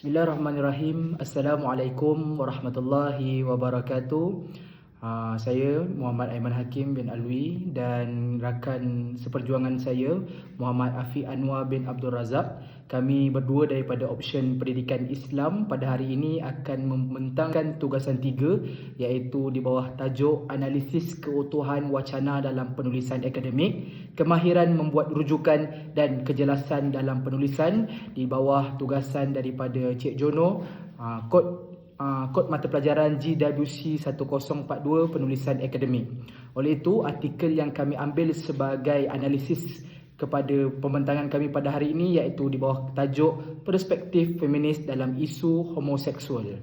Bismillahirrahmanirrahim. Assalamualaikum warahmatullahi wabarakatuh. Saya Muhammad Aiman Hakim bin Alwi dan rakan seperjuangan saya Muhammad Afiq Anwar bin Abdul Razak. Kami berdua daripada Option Pendidikan Islam pada hari ini akan membentangkan tugasan 3, iaitu di bawah tajuk Analisis Keutuhan Wacana dalam Penulisan Akademik, Kemahiran Membuat Rujukan dan Kejelasan dalam Penulisan, di bawah tugasan daripada Cik Jono, kod mata pelajaran GWC 1042 Penulisan Akademik. Oleh itu, artikel yang kami ambil sebagai analisis kepada pembentangan kami pada hari ini iaitu di bawah tajuk Perspektif Feminis dalam Isu Homoseksual.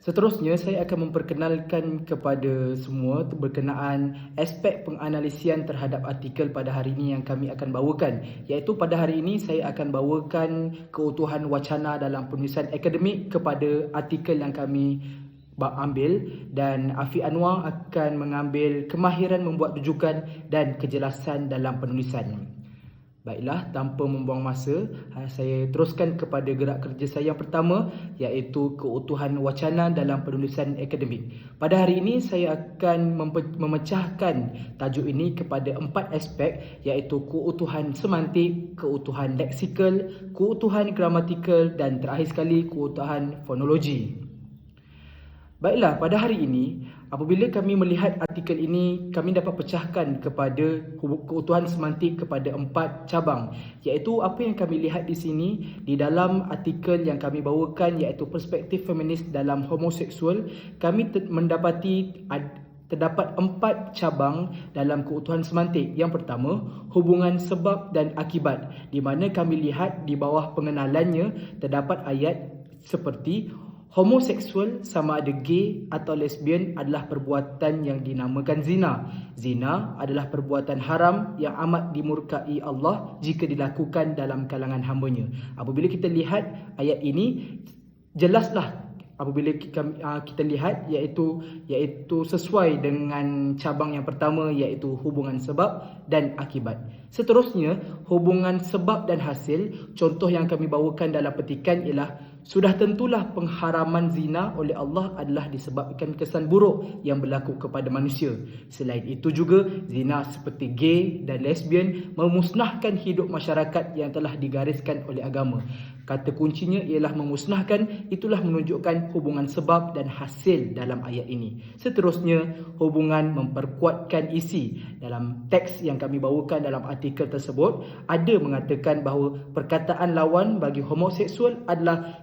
Seterusnya, saya akan memperkenalkan kepada semua berkenaan aspek penganalisian terhadap artikel pada hari ini yang kami akan bawakan. Iaitu pada hari ini saya akan bawakan keutuhan wacana dalam penulisan akademik kepada artikel yang kami ambil, dan Afiq Anwar akan mengambil kemahiran membuat rujukan dan kejelasan dalam penulisan. Baiklah, tanpa membuang masa, saya teruskan kepada gerak kerja saya yang pertama, iaitu keutuhan wacana dalam penulisan akademik. Pada hari ini saya akan memecahkan tajuk ini kepada 4 aspek, iaitu keutuhan semantik, keutuhan leksikal, keutuhan gramatikal dan terakhir sekali keutuhan fonologi. Baiklah, pada hari ini apabila kami melihat artikel ini, kami dapat pecahkan kepada keutuhan semantik kepada 4 cabang, iaitu apa yang kami lihat di sini di dalam artikel yang kami bawakan, iaitu Perspektif Feminis dalam Homoseksual. Kami mendapati terdapat 4 cabang dalam keutuhan semantik. Yang pertama, hubungan sebab dan akibat, di mana kami lihat di bawah pengenalannya terdapat ayat seperti homoseksual sama ada gay atau lesbian adalah perbuatan yang dinamakan zina. Zina adalah perbuatan haram yang amat dimurkai Allah jika dilakukan dalam kalangan hamba-Nya. Apabila kita lihat ayat ini, jelaslah apabila kita lihat iaitu sesuai dengan cabang yang pertama, iaitu hubungan sebab dan akibat. Seterusnya, hubungan sebab dan hasil. Contoh yang kami bawakan dalam petikan ialah sudah tentulah pengharaman zina oleh Allah adalah disebabkan kesan buruk yang berlaku kepada manusia. Selain itu juga, zina seperti gay dan lesbian memusnahkan hidup masyarakat yang telah digariskan oleh agama. Kata kuncinya ialah memusnahkan, itulah menunjukkan hubungan sebab dan hasil dalam ayat ini. Seterusnya, hubungan memperkuatkan isi. Dalam teks yang kami bawakan dalam artikel tersebut, ada mengatakan bahawa perkataan lawan bagi homoseksual adalah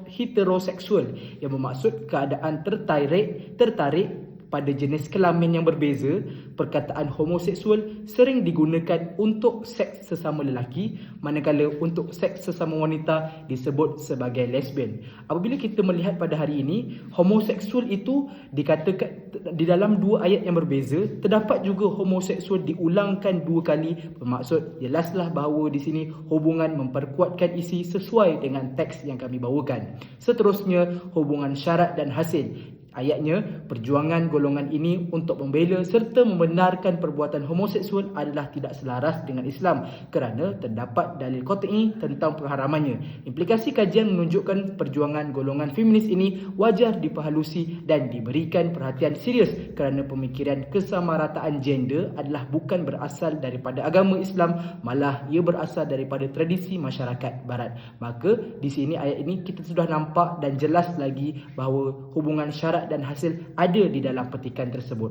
heteroseksual, yang bermaksud keadaan tertarik pada jenis kelamin yang berbeza. Perkataan homoseksual sering digunakan untuk seks sesama lelaki, manakala untuk seks sesama wanita disebut sebagai lesbian. Apabila kita melihat pada hari ini, homoseksual itu dikatakan di dalam 2 ayat yang berbeza. Terdapat juga homoseksual diulangkan 2 kali, bermaksud jelaslah bahawa di sini hubungan memperkuatkan isi sesuai dengan teks yang kami bawakan. Seterusnya, hubungan syarat dan hasil. Ayatnya, perjuangan golongan ini untuk membela serta membenarkan perbuatan homoseksual adalah tidak selaras dengan Islam kerana terdapat dalil qat'i tentang pengharamannya. Implikasi kajian menunjukkan perjuangan golongan feminis ini wajar diperhalusi dan diberikan perhatian serius kerana pemikiran kesamarataan gender adalah bukan berasal daripada agama Islam, malah ia berasal daripada tradisi masyarakat barat. Maka di sini ayat ini kita sudah nampak dan jelas lagi bahawa hubungan syarat dan hasil ada di dalam petikan tersebut.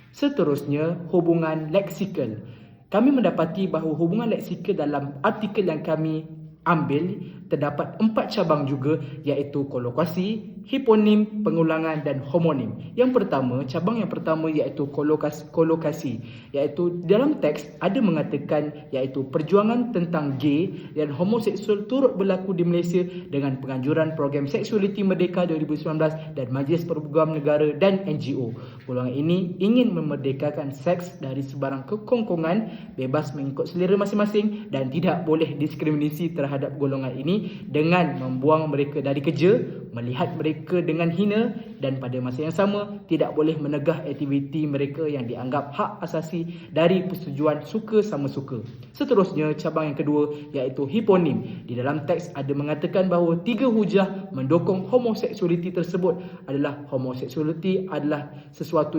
Seterusnya, hubungan leksikal. Kami mendapati bahawa hubungan leksikal dalam artikel yang kami ambil terdapat 4 cabang juga, iaitu kolokasi, hiponim, pengulangan dan homonim. Cabang yang pertama iaitu kolokasi, iaitu dalam teks ada mengatakan iaitu perjuangan tentang gay dan homoseksual turut berlaku di Malaysia dengan penganjuran program Seksualiti Merdeka 2019 dan Majlis Program Negara dan NGO. Golongan ini ingin memerdekakan seks dari sebarang kekongkongan, bebas mengikut selera masing-masing dan tidak boleh diskriminasi terhadap golongan ini dengan membuang mereka dari kerja, melihat mereka mereka dengan hina dan pada masa yang sama tidak boleh menegah aktiviti mereka yang dianggap hak asasi dari persetujuan suka sama suka. Seterusnya, cabang yang kedua iaitu hiponim. Di dalam teks ada mengatakan bahawa 3 hujah mendukung homoseksualiti tersebut adalah homoseksualiti adalah sesuatu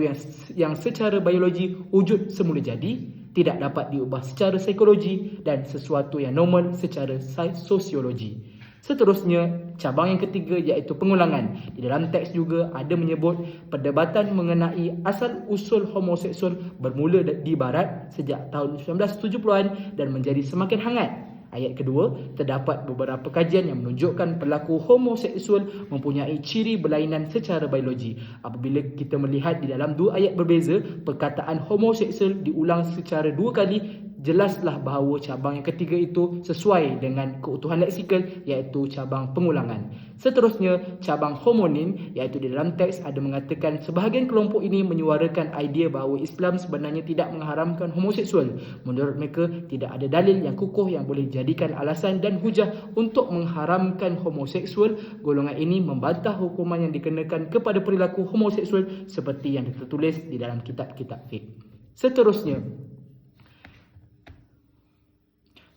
yang secara biologi wujud semula jadi, tidak dapat diubah secara psikologi dan sesuatu yang normal secara sosiologi. Seterusnya, cabang yang ketiga iaitu pengulangan. Di dalam teks juga ada menyebut perdebatan mengenai asal usul homoseksual bermula di barat sejak tahun 1970-an dan menjadi semakin hangat. Ayat kedua, terdapat beberapa kajian yang menunjukkan pelaku homoseksual mempunyai ciri berlainan secara biologi. Apabila kita melihat di dalam 2 ayat berbeza, perkataan homoseksual diulang secara 2 kali, jelaslah bahawa cabang yang ketiga itu sesuai dengan keutuhan leksikal iaitu cabang pengulangan. Seterusnya, cabang homonim iaitu di dalam teks ada mengatakan sebahagian kelompok ini menyuarakan idea bahawa Islam sebenarnya tidak mengharamkan homoseksual. Menurut mereka, tidak ada dalil yang kukuh yang boleh jadikan alasan dan hujah untuk mengharamkan homoseksual. Golongan ini membantah hukuman yang dikenakan kepada perilaku homoseksual seperti yang tertulis di dalam kitab-kitab fiqh.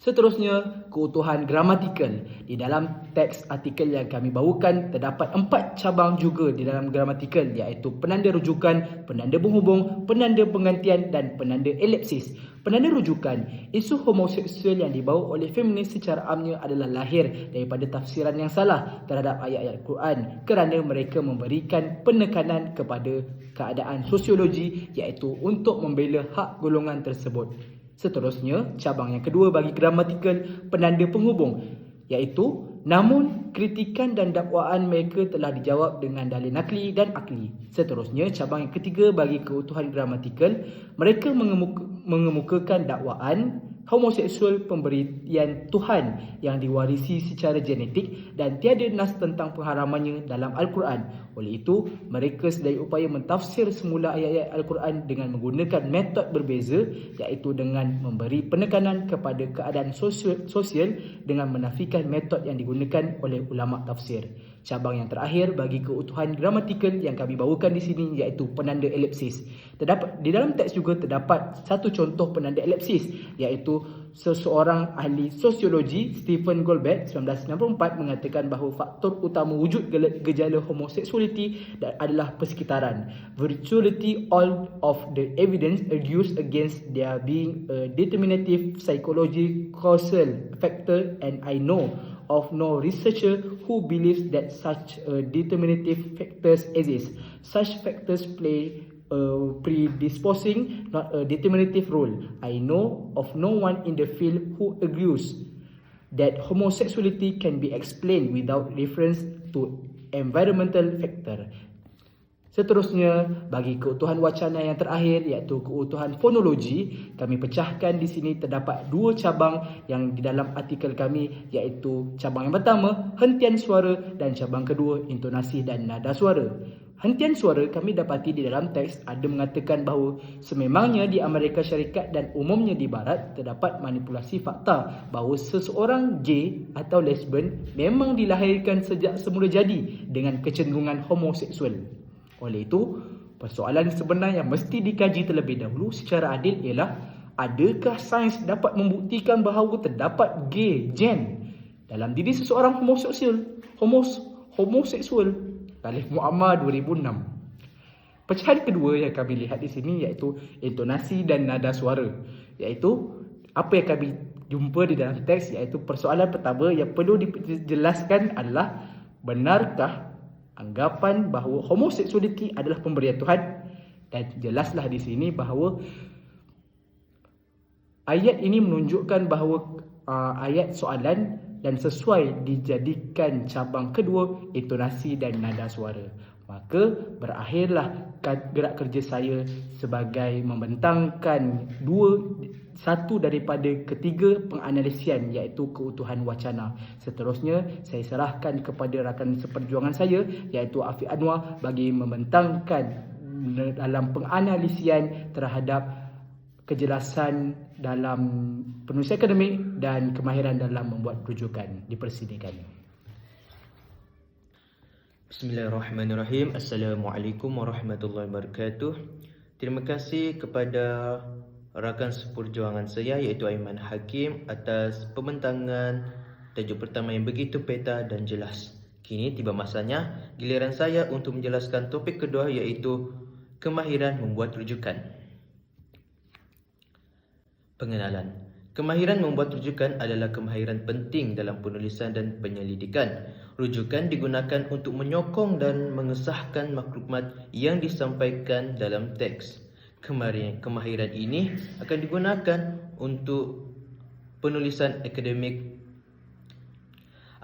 Seterusnya, keutuhan gramatikal. Di dalam teks artikel yang kami bawakan, terdapat 4 cabang juga di dalam gramatikal iaitu penanda rujukan, penanda penghubung, penanda penggantian dan penanda elipsis. Penanda rujukan, isu homoseksual yang dibawa oleh feminis secara amnya adalah lahir daripada tafsiran yang salah terhadap ayat-ayat Quran kerana mereka memberikan penekanan kepada keadaan sosiologi iaitu untuk membela hak golongan tersebut. Seterusnya, cabang yang kedua bagi gramatikal, penanda penghubung iaitu namun kritikan dan dakwaan mereka telah dijawab dengan dalil nakli dan akli. Seterusnya, cabang yang ketiga bagi keutuhan gramatikal, mereka mengemukakan dakwaan homoseksual pemberian Tuhan yang diwarisi secara genetik dan tiada nas tentang pengharamannya dalam Al-Quran. Oleh itu, mereka sedaya upaya mentafsir semula ayat-ayat Al-Quran dengan menggunakan metod berbeza iaitu dengan memberi penekanan kepada keadaan sosial dengan menafikan metod yang digunakan oleh ulama tafsir. Cabang yang terakhir bagi keutuhan gramatikal yang kami bawakan di sini iaitu penanda elipsis. Di dalam teks juga terdapat satu contoh penanda elipsis iaitu seseorang ahli sosiologi Stephen Goldberg 1994 mengatakan bahawa faktor utama wujud gejala homoseksualiti adalah persekitaran. Virtually all of the evidence argues against there being a determinative psychological causal factor, and I know of no researcher who believes that such determinative factors exist. Such factors play a predisposing, not a determinative role. I know of no one in the field who agrees that homosexuality can be explained without reference to environmental factor. Seterusnya, bagi keutuhan wacana yang terakhir iaitu keutuhan fonologi, kami pecahkan di sini terdapat 2 cabang yang di dalam artikel kami iaitu cabang yang pertama, hentian suara dan cabang kedua, intonasi dan nada suara. Hentian suara kami dapati di dalam teks ada mengatakan bahawa sememangnya di Amerika Syarikat dan umumnya di Barat terdapat manipulasi fakta bahawa seseorang gay atau lesbian memang dilahirkan sejak semula jadi dengan kecenderungan homoseksual. Oleh itu, persoalan sebenar yang mesti dikaji terlebih dahulu secara adil ialah adakah sains dapat membuktikan bahawa terdapat gay gen dalam diri seseorang homoseksual? Talif Muammar 2006. Pecahan kedua yang kami lihat di sini iaitu intonasi dan nada suara. Iaitu apa yang kami jumpa di dalam teks iaitu persoalan pertama yang perlu dijelaskan adalah benarkah anggapan bahawa homoseksualiti adalah pemberian Tuhan, dan jelaslah di sini bahawa ayat ini menunjukkan bahawa ayat soalan dan sesuai dijadikan cabang kedua intonasi dan nada suara. Maka berakhirlah gerak kerja saya sebagai membentangkan satu daripada ketiga penganalisian iaitu keutuhan wacana. Seterusnya saya serahkan kepada rakan seperjuangan saya iaitu Afiq Anwar bagi membentangkan dalam penganalisian terhadap kejelasan dalam penulis akademik dan kemahiran dalam membuat rujukan. Dipersilakan. Bismillahirrahmanirrahim. Assalamualaikum warahmatullahi wabarakatuh. Terima kasih kepada rakan seperjuangan saya iaitu Aiman Hakim atas pembentangan tajuk pertama yang begitu peta dan jelas. Kini tiba masanya giliran saya untuk menjelaskan topik kedua iaitu kemahiran membuat rujukan. Pengenalan. Kemahiran membuat rujukan adalah kemahiran penting dalam penulisan dan penyelidikan. Rujukan digunakan untuk menyokong dan mengesahkan maklumat yang disampaikan dalam teks. Kemahiran ini akan digunakan untuk penulisan akademik.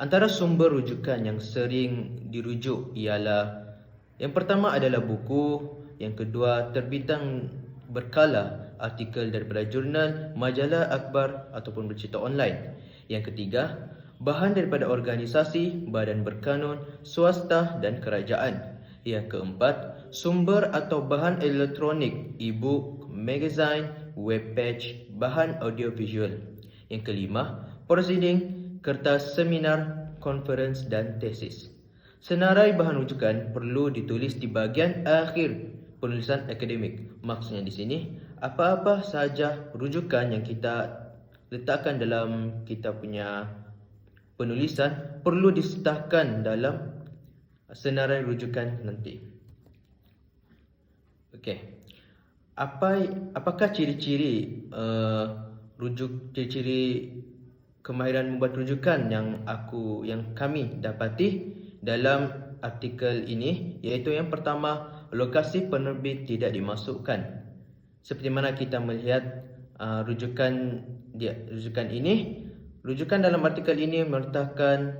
Antara sumber rujukan yang sering dirujuk ialah yang pertama adalah buku, yang kedua terbitan berkala, artikel daripada jurnal, majalah, akhbar ataupun bercerita online. Yang ketiga, bahan daripada organisasi, badan berkanun, swasta dan kerajaan. Yang keempat, sumber atau bahan elektronik, e-book, magazine, web page, bahan audiovisual. Yang kelima, proceeding, kertas seminar, conference dan tesis. Senarai bahan rujukan perlu ditulis di bahagian akhir penulisan akademik. Maksudnya di sini, apa-apa sahaja rujukan yang kita letakkan dalam kita punya penulisan perlu disertakan dalam senarai rujukan nanti. Okey. Apakah ciri-ciri ciri-ciri kemahiran membuat rujukan yang kami dapati dalam artikel ini, iaitu yang pertama, lokasi penerbit tidak dimasukkan. Seperti mana kita melihat rujukan ini, rujukan dalam artikel ini meletakkan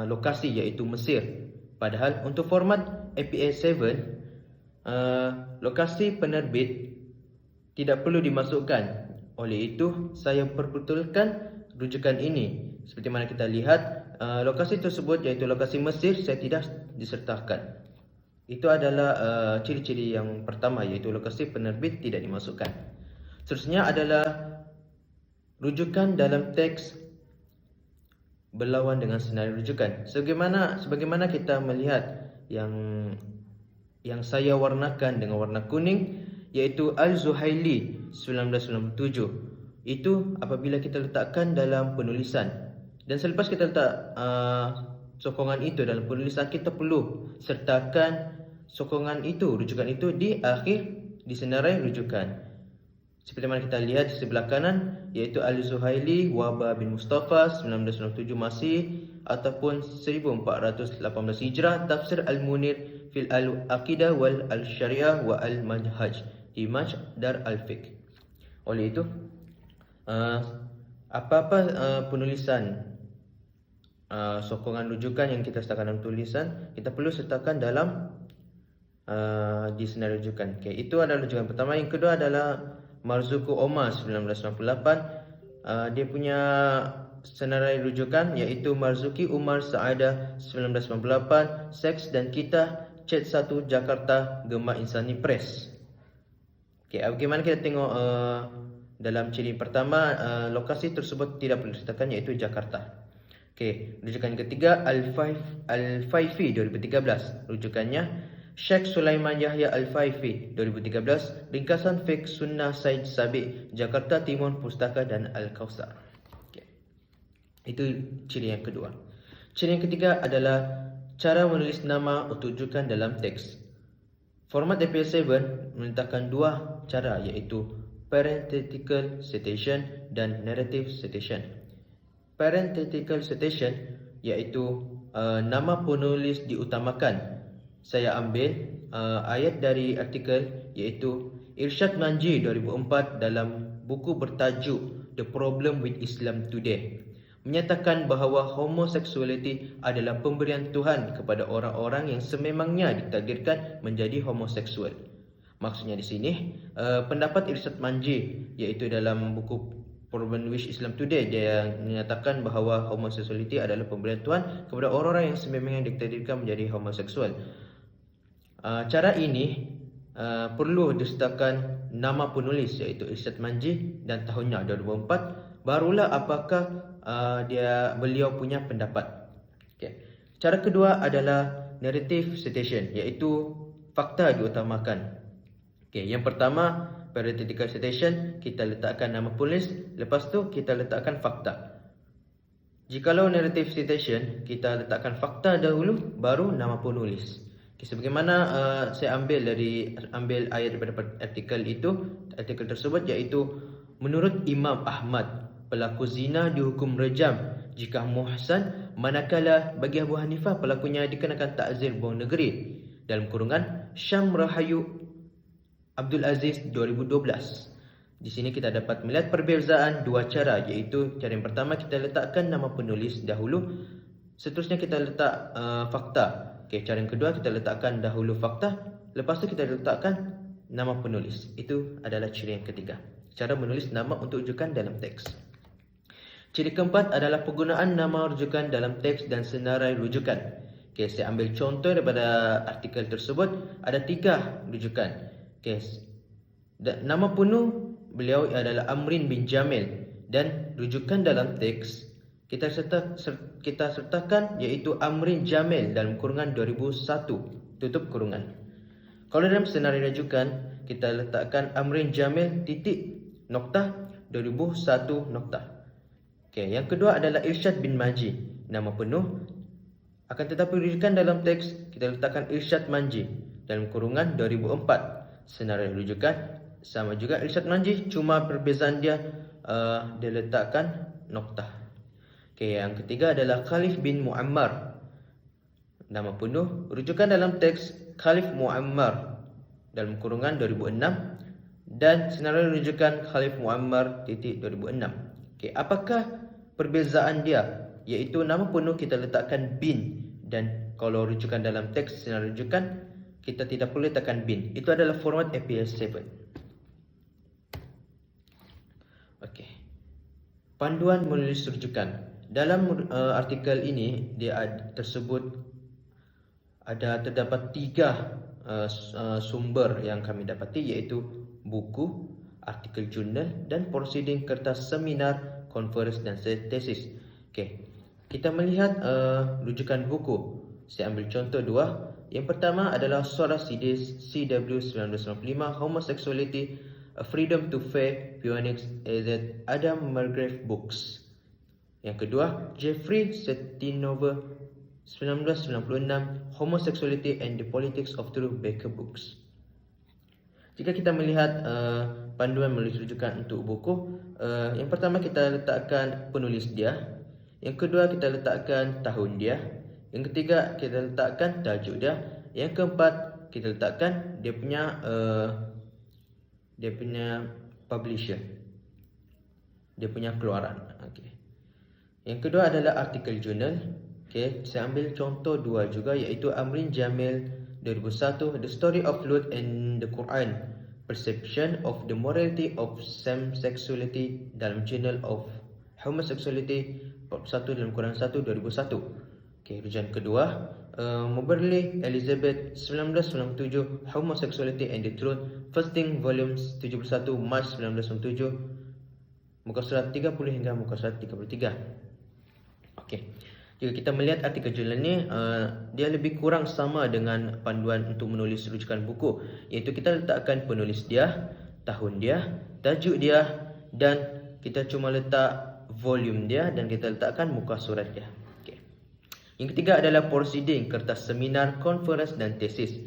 lokasi iaitu Mesir. Padahal untuk format APA7, lokasi penerbit tidak perlu dimasukkan. Oleh itu, saya perbetulkan rujukan ini. Seperti mana kita lihat, lokasi tersebut iaitu lokasi Mesir saya tidak disertakan. Itu adalah ciri-ciri yang pertama, iaitu lokasi penerbit tidak dimasukkan. Seterusnya adalah rujukan dalam teks berlawan dengan senarai rujukan. Sebagaimana kita melihat yang saya warnakan dengan warna kuning, iaitu Al-Zuhaili 1997. Itu apabila kita letakkan dalam penulisan. Dan selepas kita letak sokongan itu dalam penulisan, kita perlu sertakan sokongan itu, rujukan itu di akhir di senarai rujukan. Seperti mana kita lihat di sebelah kanan, iaitu Al-Zuhaili Wahbah bin Mustafa 1997 Masih ataupun 1418 Hijrah, Tafsir Al-Munir fil Al-Aqidah wal Al-Syariah wa Al-Manhaj di Dar Al-Fiqh. Oleh itu, apa-apa penulisan sokongan rujukan yang kita sertakan dalam tulisan, kita perlu sertakan dalam di senarai rujukan. Okay, itu adalah rujukan pertama. Yang kedua adalah Marzuku Omar 1998. Dia punya senarai rujukan iaitu Marzuki Umar Saadah 1998, Seks dan Kita, Chat 1 Jakarta, Gemah Insani Press. Okay, bagaimana kita tengok dalam ciri pertama, lokasi tersebut tidak perlu disertakan iaitu Jakarta. Okey, rujukan ketiga Al-Faifi 2013. Rujukannya Syekh Sulaiman Yahya Al-Faifi 2013, ringkasan fiqh sunnah Said Sabiq, Jakarta Timur Pustaka dan Al-Kausar. Okay. Itu ciri yang kedua. Ciri yang ketiga adalah cara menulis nama untuk rujukan dalam teks. Format APA7 meletakkan dua cara, iaitu parenthetical citation dan narrative citation. Parenthetical citation iaitu nama penulis diutamakan. Saya ambil ayat dari artikel iaitu Irsyad Manji 2004 dalam buku bertajuk The Problem with Islam Today, menyatakan bahawa homoseksualiti adalah pemberian Tuhan kepada orang-orang yang sememangnya ditakdirkan menjadi homoseksual. Maksudnya di sini pendapat Irsyad Manji iaitu dalam buku Problem with Islam Today, dia menyatakan bahawa homoseksualiti adalah pemberian Tuhan kepada orang-orang yang sememangnya ditakdirkan menjadi homoseksual. Cara ini perlu disertakan nama penulis iaitu Irsyad Manji dan tahunnya 2004, barulah apakah beliau punya pendapat. Okay. Cara kedua adalah narrative citation, iaitu fakta diutamakan. Okey, yang pertama parenthetical citation, kita letakkan nama penulis, lepas tu kita letakkan fakta. Jikalau narrative citation, kita letakkan fakta dahulu baru nama penulis. Okay, sebagaimana saya ambil ayat daripada artikel tersebut, iaitu menurut Imam Ahmad, pelaku zina dihukum rejam jika muhsan, manakala bagi Abu Hanifah pelakunya dikenakan takzir buang negeri. Dalam kurungan Syam Rahayu Abdul Aziz 2012. Di sini kita dapat melihat perbezaan dua cara, iaitu cara yang pertama kita letakkan nama penulis dahulu, seterusnya kita letak fakta. Okey, cara yang kedua kita letakkan dahulu fakta, lepas tu kita letakkan nama penulis. Itu adalah ciri yang ketiga, cara menulis nama untuk rujukan dalam teks. Ciri keempat adalah penggunaan nama rujukan dalam teks dan senarai rujukan. Okey, saya ambil contoh daripada artikel tersebut. Ada 3 rujukan. Okey, nama penuh beliau adalah Amrin bin Jamil, dan rujukan dalam teks kita sertakan iaitu Amrin Jamil dalam kurungan 2001 tutup kurungan. Kalau dalam senarai rujukan kita letakkan Amrin Jamil titik nokta 2001 nokta. Okey, yang kedua adalah Irsyad bin Manji, nama penuh, akan tetapi rujukan dalam teks kita letakkan Irsyad Manji dalam kurungan 2004. Senarai rujukan sama juga Irsyad Manji, cuma perbezaan dia letakkan nokta. Okey, yang ketiga adalah Khalif bin Muammar, nama penuh, rujukan dalam teks Khalif Muammar dalam kurungan 2006, dan senarai rujukan Khalif Muammar titik 2006. Okey, apakah perbezaan dia? Iaitu nama penuh kita letakkan bin, dan kalau rujukan dalam teks senarai rujukan kita tidak perlu letakkan bin. Itu adalah format APS7. Okey, panduan menulis rujukan. Dalam artikel ini terdapat 3 sumber yang kami dapati, iaitu buku, artikel jurnal, dan prosiding kertas seminar, konferensi dan tesis. Okey, kita melihat rujukan buku. Saya ambil contoh 2. Yang pertama adalah Surah Sidis CW 1995, Homosexuality, A Freedom to Faith, Phoenix AZ, Adam Margrave Books. Yang kedua, Jeffrey Stetinover 1996, Homosexuality and the Politics of Truth, Baker Books. Jika kita melihat panduan menulis rujukan untuk buku, yang pertama kita letakkan penulis dia, yang kedua kita letakkan tahun dia, yang ketiga kita letakkan tajuk dia, yang keempat kita letakkan dia punya publisher, dia punya keluaran. Okey. Yang kedua adalah artikel jurnal. Okey, saya ambil contoh 2 juga, iaitu Amrin Jamil 2001, The Story of Lut and the Quran, Perception of the Morality of Same-Sexuality dalam Journal of Homosexuality, bab 1 dalam Quran 1 2001. Okey, rujukan kedua, Moberly Elizabeth 1997, Homosexuality and the Truth, Fasting Volumes 71, March 1997, muka surat 30 hingga muka surat 33. Okey, jika kita melihat artikel jurnal ni, dia lebih kurang sama dengan panduan untuk menulis rujukan buku, iaitu kita letakkan penulis dia, tahun dia, tajuk dia, dan kita cuma letak volume dia, dan kita letakkan muka surat dia. Okey. Yang ketiga adalah proceeding, kertas seminar, konferensi dan tesis.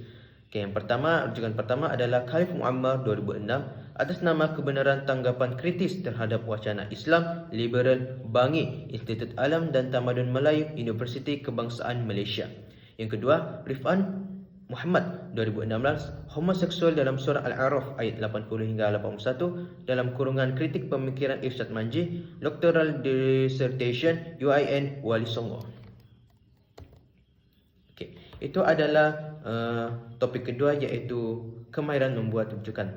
Okey, rujukan pertama adalah Khalif Muammar 2006, atas nama kebenaran tanggapan kritis terhadap wacana Islam liberal Bangi, Institut Alam dan Tamadun Melayu, Universiti Kebangsaan Malaysia. Yang kedua, Rifan Muhammad 2016, Homoseksual dalam Surah Al-A'raf ayat 80 hingga 81 dalam kurungan kritik pemikiran Irsyad Manji, Doctoral Dissertation UIN Wali Songo. Okey, itu adalah topik kedua, iaitu kemahiran membuat rujukan.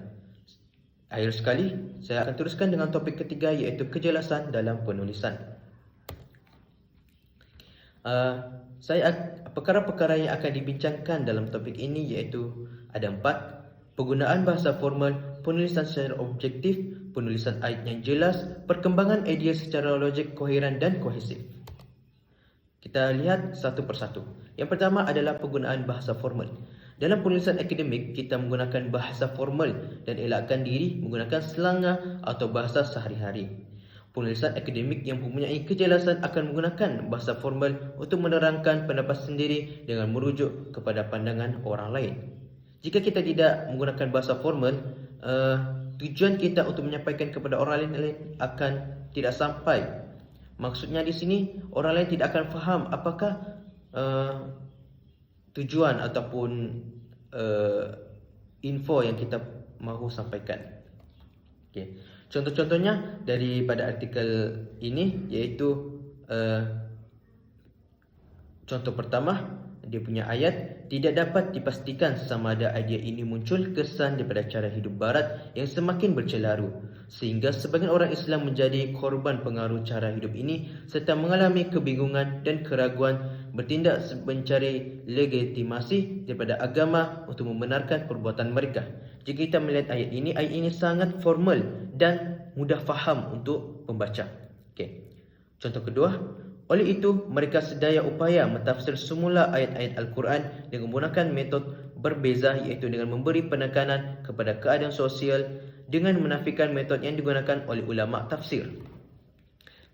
Akhir sekali, saya akan teruskan dengan topik ketiga, iaitu kejelasan dalam penulisan. Perkara-perkara yang akan dibincangkan dalam topik ini iaitu ada 4. Penggunaan bahasa formal, penulisan secara objektif, penulisan ayat yang jelas, perkembangan idea secara logik, koheren dan kohesif. Kita lihat satu persatu. Yang pertama adalah penggunaan bahasa formal. Dalam penulisan akademik, kita menggunakan bahasa formal dan elakkan diri menggunakan slangan atau bahasa sehari-hari. Penulisan akademik yang mempunyai kejelasan akan menggunakan bahasa formal untuk menerangkan pendapat sendiri dengan merujuk kepada pandangan orang lain. Jika kita tidak menggunakan bahasa formal, tujuan kita untuk menyampaikan kepada orang lain akan tidak sampai. Maksudnya di sini orang lain tidak akan faham apakah tujuan ataupun info yang kita mahu sampaikan. Okay. Contoh-contohnya daripada artikel ini iaitu contoh pertama, dia punya ayat, tidak dapat dipastikan sama ada idea ini muncul kesan daripada cara hidup barat yang semakin bercelaru sehingga sebagian orang Islam menjadi korban pengaruh cara hidup ini serta mengalami kebingungan dan keraguan bertindak mencari legitimasi daripada agama untuk membenarkan perbuatan mereka. Jika kita melihat ayat ini sangat formal dan mudah faham untuk pembaca. Okay. Contoh kedua, oleh itu, mereka sedaya upaya mentafsir semula ayat-ayat Al-Quran dengan menggunakan metod berbeza iaitu dengan memberi penekanan kepada keadaan sosial dengan menafikan metod yang digunakan oleh ulama tafsir.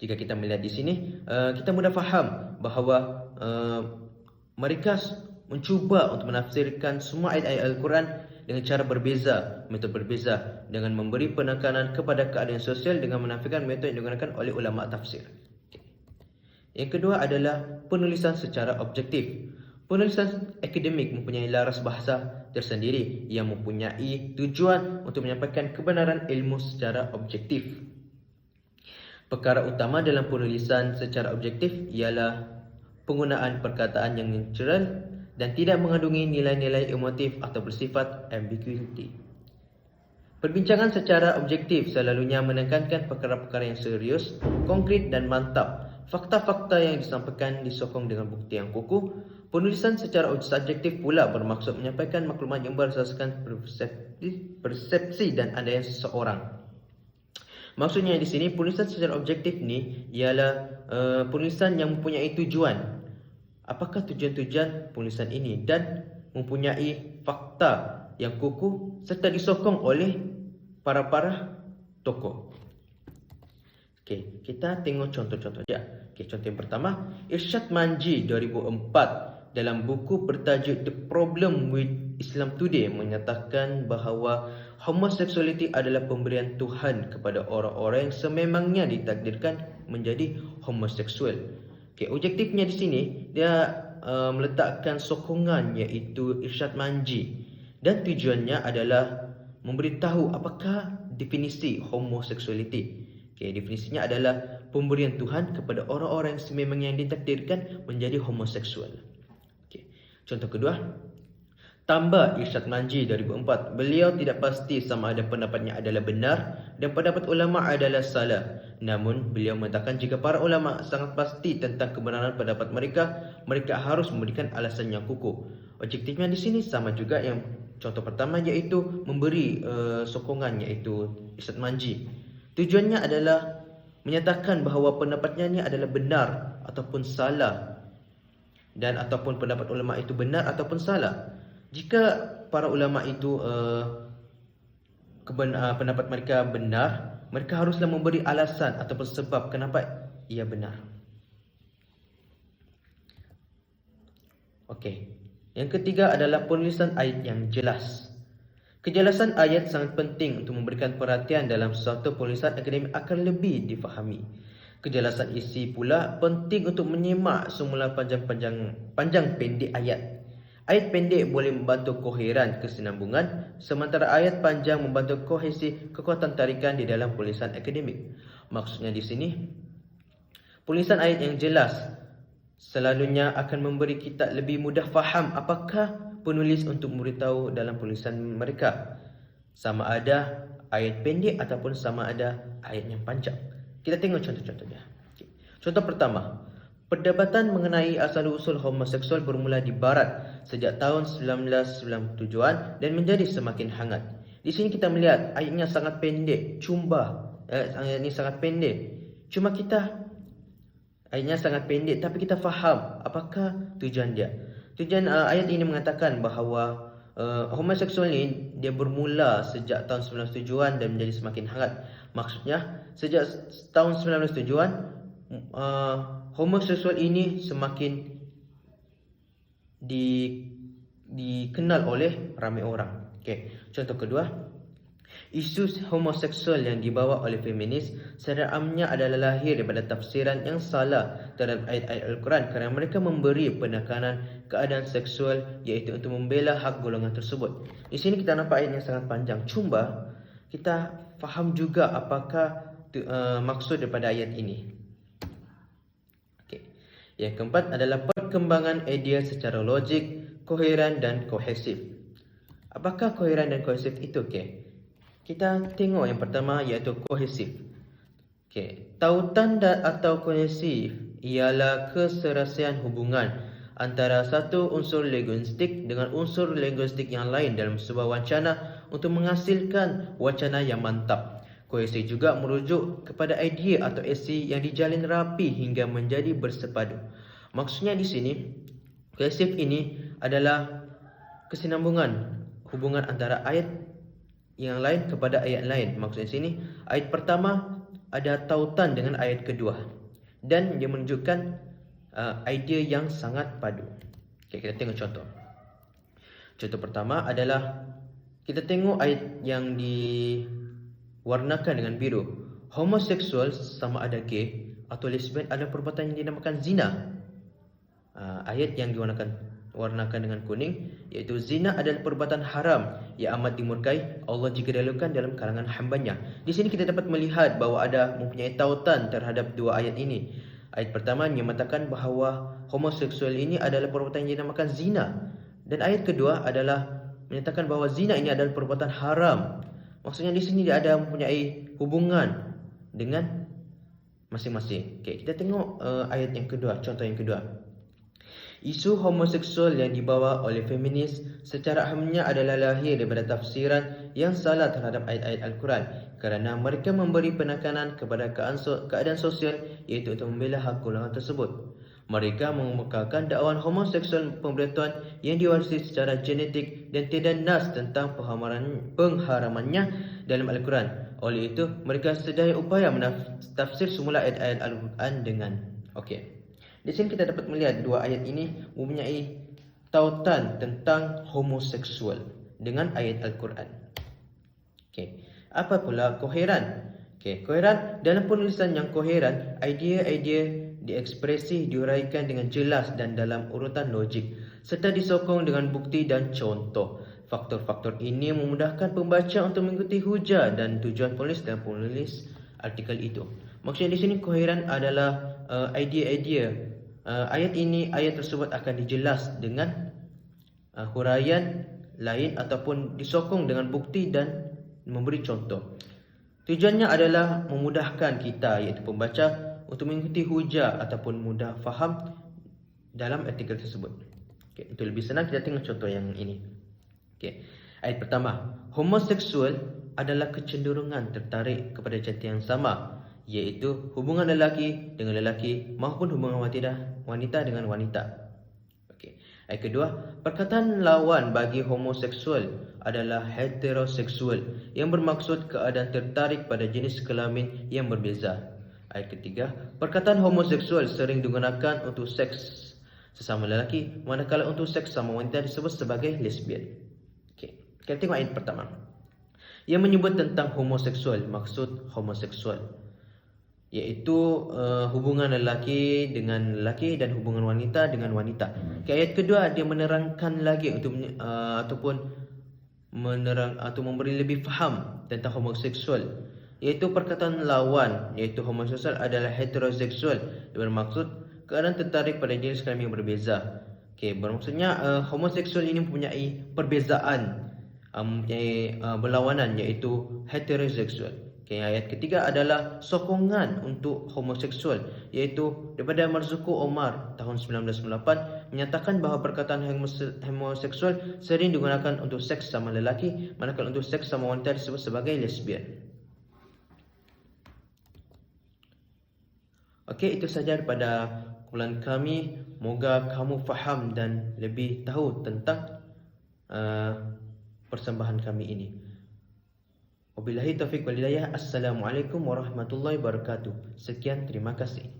Jika kita melihat di sini, kita mudah faham bahawa mereka mencuba untuk menafsirkan semua ayat-ayat Al-Quran dengan cara berbeza, metod berbeza dengan memberi penekanan kepada keadaan sosial dengan menafikan metod yang digunakan oleh ulama tafsir. Yang kedua adalah penulisan secara objektif. Penulisan akademik mempunyai laras bahasa tersendiri yang mempunyai tujuan untuk menyampaikan kebenaran ilmu secara objektif. Perkara utama dalam penulisan secara objektif ialah penggunaan perkataan yang natural dan tidak mengandungi nilai-nilai emotif atau bersifat ambiguity. Perbincangan secara objektif selalunya menekankan perkara-perkara yang serius, konkret dan mantap. Fakta-fakta yang disampaikan disokong dengan bukti yang kukuh. Penulisan secara subjektif pula bermaksud menyampaikan maklumat yang berdasarkan persepsi dan andaian seseorang. Maksudnya di sini penulisan secara objektif ni ialah penulisan yang mempunyai tujuan. Apakah tujuan-tujuan penulisan ini dan mempunyai fakta yang kukuh serta disokong oleh para tokoh. Okey, kita tengok contoh-contoh dia. Okey, contoh yang pertama, Irsyad Manji 2004 dalam buku bertajuk The Problem with Islam Today menyatakan bahawa homoseksualiti adalah pemberian Tuhan kepada orang-orang yang sememangnya ditakdirkan menjadi homoseksual. Okey, objektifnya di sini dia meletakkan sokongan iaitu Irsyad Manji dan tujuannya adalah memberitahu apakah definisi homoseksualiti. Okay, definisinya adalah pemberian Tuhan kepada orang-orang yang sememangnya yang ditakdirkan menjadi homoseksual. Okay. Contoh kedua, tambah Irsyad Manji 2004, beliau tidak pasti sama ada pendapatnya adalah benar dan pendapat ulama adalah salah. Namun beliau mengatakan jika para ulama sangat pasti tentang kebenaran pendapat mereka harus memberikan alasan yang kukuh. Objektifnya di sini sama juga yang contoh pertama iaitu memberi sokongan iaitu Irsyad Manji. Tujuannya adalah menyatakan bahawa pendapatnya ini adalah benar ataupun salah dan ataupun pendapat ulama itu benar ataupun salah. Jika para ulama itu pendapat mereka benar, mereka haruslah memberi alasan ataupun sebab kenapa ia benar. Okey. Yang ketiga adalah penulisan ayat yang jelas. Kejelasan ayat sangat penting untuk memberikan perhatian dalam suatu penulisan akademik akan lebih difahami. Kejelasan isi pula penting untuk menyemak semula panjang pendek ayat. Ayat pendek boleh membantu koheran kesinambungan, sementara ayat panjang membantu kohesi kekuatan tarikan di dalam penulisan akademik. Maksudnya di sini, penulisan ayat yang jelas selalunya akan memberi kita lebih mudah faham apakah penulis untuk memberitahu dalam penulisan mereka, sama ada ayat pendek ataupun sama ada ayat yang panjang. Kita tengok contoh-contohnya. Contoh pertama, perdebatan mengenai asal-usul homoseksual bermula di barat sejak tahun 1997-an dan menjadi semakin hangat. Di sini kita melihat ayatnya sangat pendek, ayat ini sangat pendek. Ayatnya sangat pendek tapi kita faham apakah tujuan dia. Tujuan ayat ini mengatakan bahawa homoseksual ni dia bermula sejak tahun 1970-an dan menjadi semakin hangat. Maksudnya sejak tahun 1970-an homoseksual ini semakin dikenal oleh ramai orang. Okey, contoh kedua, isu homoseksual yang dibawa oleh feminis secara amnya adalah lahir daripada tafsiran yang salah terhadap ayat-ayat Al-Quran kerana mereka memberi penekanan keadaan seksual iaitu untuk membela hak golongan tersebut. Di sini kita nampak ayat yang sangat panjang. Cuma kita faham juga apakah maksud daripada ayat ini. Okay. Yang keempat adalah perkembangan idea secara logik, koheren dan kohesif. Apakah koheren dan kohesif itu? Okay. Kita tengok yang pertama iaitu kohesif. Okay. Tautan atau kohesif ialah keserasian hubungan antara satu unsur linguistik dengan unsur linguistik yang lain dalam sebuah wacana untuk menghasilkan wacana yang mantap. Kohesif juga merujuk kepada idea atau esi yang dijalin rapi hingga menjadi bersepadu. Maksudnya di sini, kohesif ini adalah kesinambungan hubungan antara ayat yang lain kepada ayat lain. Maksudnya di sini, ayat pertama ada tautan dengan ayat kedua dan dia menunjukkan idea yang sangat padu. Okay, kita tengok contoh. Contoh pertama adalah kita tengok ayat yang diwarnakan dengan biru. Homoseksual sama ada gay atau lesbian adalah perbuatan yang dinamakan zina. Ayat yang diwarnakan dengan kuning iaitu zina adalah perbuatan haram yang amat dimurkai Allah jika dilakukan dalam kalangan hamba-Nya. Di sini kita dapat melihat bahawa ada mempunyai tautan terhadap dua ayat ini. Ayat pertama menyatakan bahawa homoseksual ini adalah perbuatan yang dinamakan zina, dan ayat kedua adalah menyatakan bahawa zina ini adalah perbuatan haram. Maksudnya di sini dia ada mempunyai hubungan dengan masing-masing. Okey, kita tengok ayat yang kedua, contoh yang kedua. Isu homoseksual yang dibawa oleh feminis secara hamnya adalah lahir daripada tafsiran yang salah terhadap ayat-ayat Al-Quran kerana mereka memberi penekanan kepada keadaan sosial iaitu untuk membela hak golongan tersebut. Mereka mengemukakan dakwaan homoseksual pemberitahuan yang diwarisi secara genetik dan tidak nas tentang pengharamannya dalam Al-Quran. Oleh itu, mereka sedaya upaya menafsir semula ayat-ayat Al-Quran dengan okey. Di sini kita dapat melihat dua ayat ini mempunyai tautan tentang homoseksual dengan ayat Al-Quran. Okey, apa pula koheran? Okey, koheran dalam penulisan yang koheran, idea-idea diekspresi diuraikan dengan jelas dan dalam urutan logik serta disokong dengan bukti dan contoh. Faktor-faktor ini memudahkan pembaca untuk mengikuti hujah dan tujuan penulis dan penulis artikel itu. Maksudnya di sini koheran adalah idea-idea. Ayat tersebut akan dijelas dengan huraian lain ataupun disokong dengan bukti dan memberi contoh. Tujuannya adalah memudahkan kita iaitu pembaca untuk mengikuti hujah ataupun mudah faham dalam artikel tersebut. Okay, untuk lebih senang kita tengok contoh yang ini. Okay. Ayat pertama, homoseksual adalah kecenderungan tertarik kepada jantina yang sama, iaitu hubungan lelaki dengan lelaki maupun hubungan wanita dengan wanita. Okey. Ayat kedua, perkataan lawan bagi homoseksual adalah heteroseksual yang bermaksud keadaan tertarik pada jenis kelamin yang berbeza. Ayat ketiga, perkataan homoseksual sering digunakan untuk seks sesama lelaki, manakala untuk seks sama wanita disebut sebagai lesbian. Okey. Kita tengok ayat pertama. Yang menyebut tentang homoseksual, maksud homoseksual iaitu hubungan lelaki dengan lelaki dan hubungan wanita dengan wanita. Ayat kedua dia menerangkan lagi untuk memberi lebih faham tentang homoseksual, iaitu perkataan lawan iaitu homoseksual adalah heteroseksual yang bermaksud keadaan tertarik pada jenis kelamin yang berbeza. Okey, bermaksudnya homoseksual ini mempunyai perbezaan, mempunyai berlawanan iaitu heteroseksual. Okay, ayat ketiga adalah sokongan untuk homoseksual, iaitu daripada Marzuki Omar tahun 1998 menyatakan bahawa perkataan homoseksual sering digunakan untuk seks sama lelaki, manakala untuk seks sama wanita disebut sebagai lesbian. Okey, itu sahaja daripada kumpulan kami. Moga kamu faham dan lebih tahu tentang persembahan kami ini. Wabillahi taufiq wal hidayah. Assalamualaikum warahmatullahi wabarakatuh. Sekian, terima kasih.